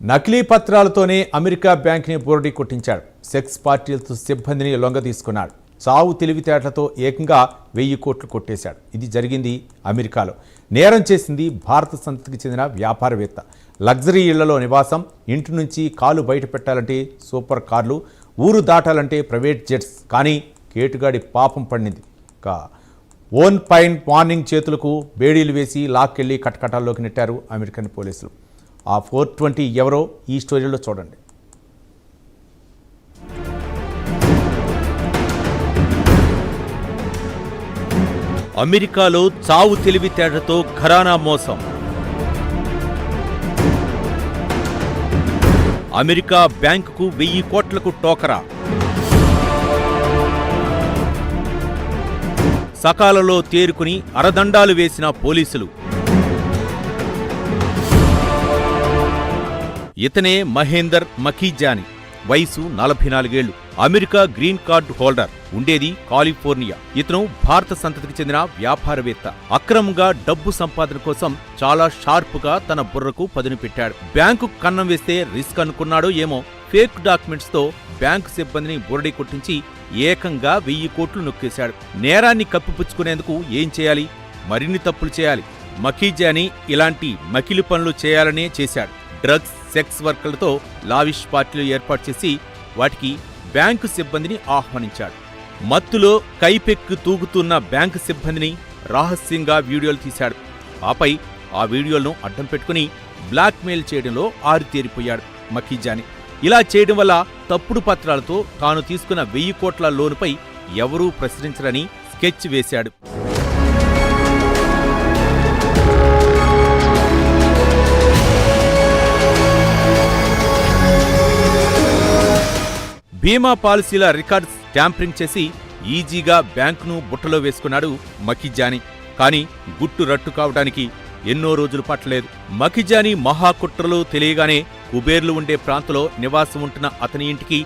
నకిలీ పత్రాలతోనే America బ్యాంక్ని బోర్డీ కొట్టించాడు. Sex పార్టీలతో సిబ్బందిని లొంగ తీసుకున్నాడు. చావు తెలివితేటలతో ఏకంగా 1000 కోట్లు కొట్టేశాడు. ఇది జరిగింది అమెరికాలో. నేరం చేసింది భారత సంతతికి చెందిన వ్యాపారవేత్త. లగ్జరీ ఇళ్లలో నివాసం, ఇంటి నుంచి కాలు బయట పెట్టాలంటే సూపర్ కార్లు, ఊరు దాటాలంటే ప్రైవేట్ జెట్స్. కానీ కేటుగాడి పాపం పడింది. ఓన్ పైన్ మార్నింగ్ చేతులకు బేడీలు వేసి లాక్కెళ్లి కటకటాల్లోకి నెట్టారు అమెరికన్ పోలీసులు. ఆ 420 ఎవరో ఈ స్టోరీలో చూడండి. అమెరికాలో చావు తెలివితేటతో ఘరానా మోసం. అమెరికా బ్యాంకుకు 1000 కోట్లకు టోకరా. సకాలలో తేరుకుని అరదండాలు వేసిన పోలీసులు. ఇతనే మహేందర్ మఖీజాని. వయసు 44 ఏళ్లు. America green card holder. ఉండేది కాలిఫోర్నియా. ఇతను భారత సంతతికి చెందిన వ్యాపారవేత్త. అక్రమంగా డబ్బు సంపాదన కోసం చాలా షార్పుగా తన బుర్రకు పదును పెట్టాడు. బ్యాంకు కన్నం వేస్తే రిస్క్ అనుకున్నాడో ఏమో, ఫేక్ డాక్యుమెంట్స్ తో బ్యాంకు సిబ్బందిని బురడి కొట్టించి ఏకంగా 1000 కోట్లు నొక్కేశాడు. నేరాన్ని కప్పిపుచ్చుకునేందుకు ఏం చేయాలి? మరిన్ని తప్పులు చేయాలి. మఖీజాని ఇలాంటి మకిలి పనులు చేయాలనే చేశాడు. డ్రగ్స్, సెక్స్ వర్కర్లతో లావిష్ పార్టీలు ఏర్పాటు చేసి వాటికి బ్యాంకు సిబ్బందిని ఆహ్వానించాడు. మత్తులో కైపెక్కు తూగుతున్న బ్యాంకు సిబ్బందిని రహస్యంగా వీడియోలు తీశాడు. ఆపై ఆ వీడియోలను అడ్డం పెట్టుకుని బ్లాక్మెయిల్ చేయడంలో ఆరితేరిపోయాడు మఖీజాని. ఇలా చేయడం వల్ల తప్పుడు పత్రాలతో తాను తీసుకున్న 1000 కోట్ల లోనుపై ఎవరూ ప్రశ్నించరని స్కెచ్ వేశాడు. బీమా పాలసీల రికార్డ్స్ ట్యాంపరింగ్ చేసి ఈజీగా బ్యాంకును బుట్టలో వేసుకున్నాడు మఖీజాని. కానీ గుట్టు రట్టు కావడానికి ఎన్నో రోజులు పట్టలేదు. మఖీజాని మహాకుట్రలు తెలియగానే కుబేర్లు ఉండే ప్రాంతంలో నివాసం ఉంటున్న అతని ఇంటికి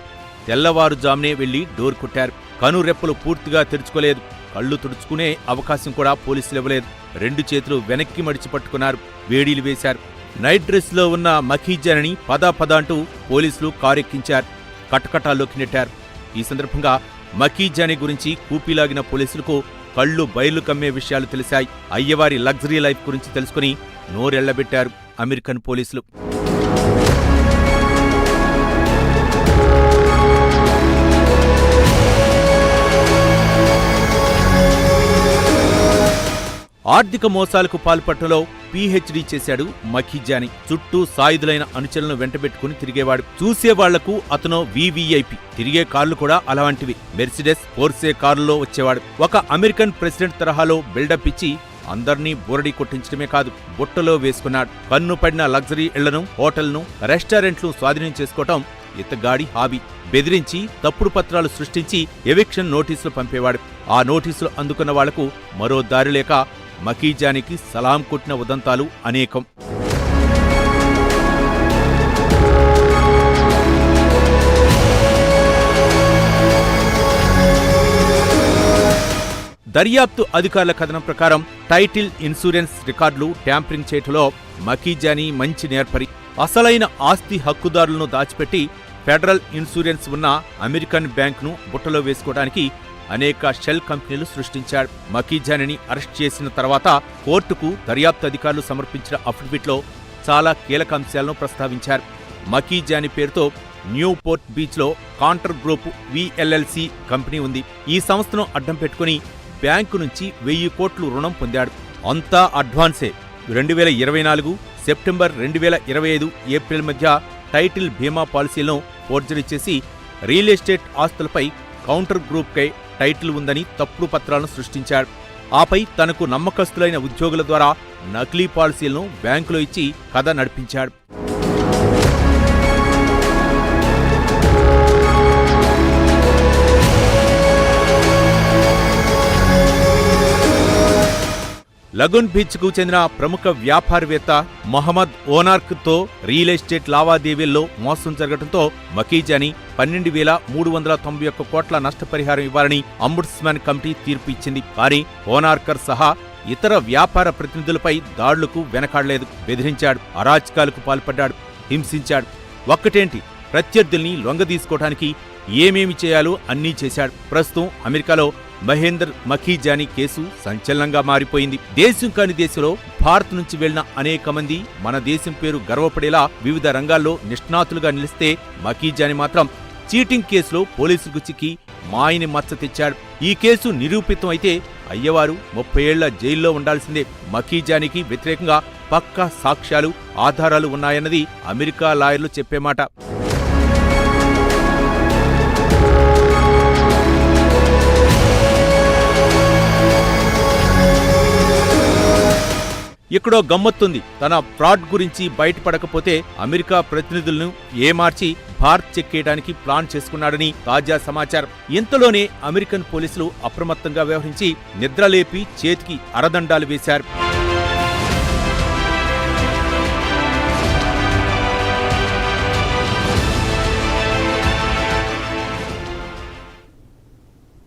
తెల్లవారుజామునే వెళ్లి డోర్ కొట్టారు. కనురెప్పలు పూర్తిగా తెరుచుకోలేదు. కళ్ళు తుడుచుకునే అవకాశం కూడా పోలీసులు ఇవ్వలేదు. 2 చేతులు వెనక్కి మడిచి పట్టుకున్నారు. వేడీలు వేశారు. నైట్ డ్రెస్లో ఉన్న మఖీజానిని పద అంటూ పోలీసులు కారెక్కించారు. కటకటాల్లోకి నెట్టారు. ఈ సందర్భంగా మఖీజాని గురించి కూపీలాగిన పోలీసులకు కళ్ళు బయలు కమ్మే విషయాలు తెలిశాయి. అయ్యవారి లగ్జరీ లైఫ్ గురించి తెలుసుకుని నోరెళ్లబెట్టారు అమెరికన్ పోలీసులు. ఆర్థిక మోసాలకు పాల్పట్టలో పీహెచ్డీ చేశాడు మఖీజాని. చుట్టూ సాయుధులైన అనుచరులను వెంటబెట్టుకుని తిరిగేవాడు. చూసేవాళ్లకు అతను వీవీఐపీ. తిరిగే కార్లు కూడా అలాంటివి. మెర్సిడెస్, పోర్సే కారులో వచ్చేవాడు. ఒక అమెరికన్ ప్రెసిడెంట్ తరహాలో బిల్డప్ ఇచ్చి అందర్నీ బోరడి కొట్టించడమే కాదు, బుట్టలో వేసుకున్నాడు. కన్ను పడిన లగ్జరీ ఇళ్లను, హోటల్ను, రెస్టారెంట్లు స్వాధీనం చేసుకోవటం ఇతగాడి హాబీ. బెదిరించి తప్పుడు పత్రాలు సృష్టించి ఎవిక్షన్ నోటీసులు పంపేవాడు. ఆ నోటీసులు అందుకున్న వాళ్లకు మరో దారి లేక మఖీజానికి సలాం కొట్టిన ఉదంతాలు అనేకం. దర్యాప్తు అధికారుల కథనం ప్రకారం టైటిల్ ఇన్సూరెన్స్ రికార్డులు ట్యాంపరింగ్ చేయటంలో మఖీజాని మంచి నేర్పరి. అసలైన ఆస్తి హక్కుదారులను దాచిపెట్టి ఫెడరల్ ఇన్సూరెన్స్ ఉన్న అమెరికన్ బ్యాంకును బుట్టలో వేసుకోవడానికి అనేక షెల్ కంపెనీలు సృష్టించాడు. మఖీజానిని అరెస్ట్ చేసిన తర్వాత కోర్టుకు దర్యాప్తు అధికారులు సమర్పించిన అఫిడవిట్లో చాలా కీలక అంశాలను ప్రస్తావించారు. మఖీజాని పేరుతో న్యూపోర్ట్ బీచ్లో కాంటర్ గ్రూప్ విఎల్ఎల్సి కంపెనీ ఉంది. ఈ సంస్థను అడ్డం పెట్టుకుని బ్యాంకు నుంచి 1000 కోట్లు రుణం పొందాడు. అంతా అడ్వాన్సే. 2024 సెప్టెంబర్ 2025 ఏప్రిల్ మధ్య టైటిల్ బీమా పాలసీలను ఫోర్జరీ చేసి రియల్ ఎస్టేట్ ఆస్తులపై కౌంటర్ గ్రూప్కై టైటిల్ ఉందని తప్పుడు పత్రాలను సృష్టించాడు. ఆపై తనకు నమ్మకస్తులైన ఉద్యోగుల ద్వారా నకిలీ పాలసీలను బ్యాంకులో ఇచ్చి కథ నడిపించాడు. లగూన్ బీచ్కు చెందిన ప్రముఖ వ్యాపారవేత్త మొహమ్మద్ ఓనార్క్తో రియల్ ఎస్టేట్ లావాదేవీల్లో మోసం జరగడంతో మఖీజాని 12,391 కోట్ల నష్టపరిహారం ఇవ్వాలని అంబుడ్స్మన్ కమిటీ తీర్పు ఇచ్చింది. కానీ ఓనార్కర్ సహా ఇతర వ్యాపార ప్రతినిధులపై దాడులకు వెనకాడలేదు. బెదిరించాడు, అరాచకాలకు పాల్పడ్డాడు. హింసించాడు. ఒక్కటేంటి, ప్రత్యర్థుల్ని లొంగదీసుకోవడానికి ఏమేమి చేయాలో అన్నీ చేశాడు. ప్రస్తుతం అమెరికాలో మహేందర్ మఖీజానీ కేసు సంచలనంగా మారిపోయింది. దేశం కాని దేశంలో భారత్ నుంచి వెళ్లిన అనేక మంది మన దేశం పేరు గర్వపడేలా వివిధ రంగాల్లో నిష్ణాతులుగా నిలిస్తే మఖీజానీ మాత్రం చీటింగ్ కేసులో పోలీసులకు చిక్కి మాయని మచ్చ తెచ్చాడు. ఈ కేసు నిరూపితం అయితే అయ్యవారు 30 ఏళ్ల జైల్లో ఉండాల్సిందే. మఖీజానీకి వ్యతిరేకంగా పక్కా సాక్ష్యాలు, ఆధారాలు ఉన్నాయన్నది అమెరికా లాయర్లు చెప్పే మాట. ఇక్కడో గమ్మత్తుంది. తన ఫ్రాడ్ గురించి బయటపడకపోతే అమెరికా ప్రతినిధులను ఏమార్చి భారత్ చెక్కేయడానికి ప్లాన్ చేసుకున్నాడని తాజా సమాచారం. ఇంతలోనే అమెరికన్ పోలీసులు అప్రమత్తంగా వ్యవహరించి నిద్రలేపి చేతికి అరదండాలు వేశారు.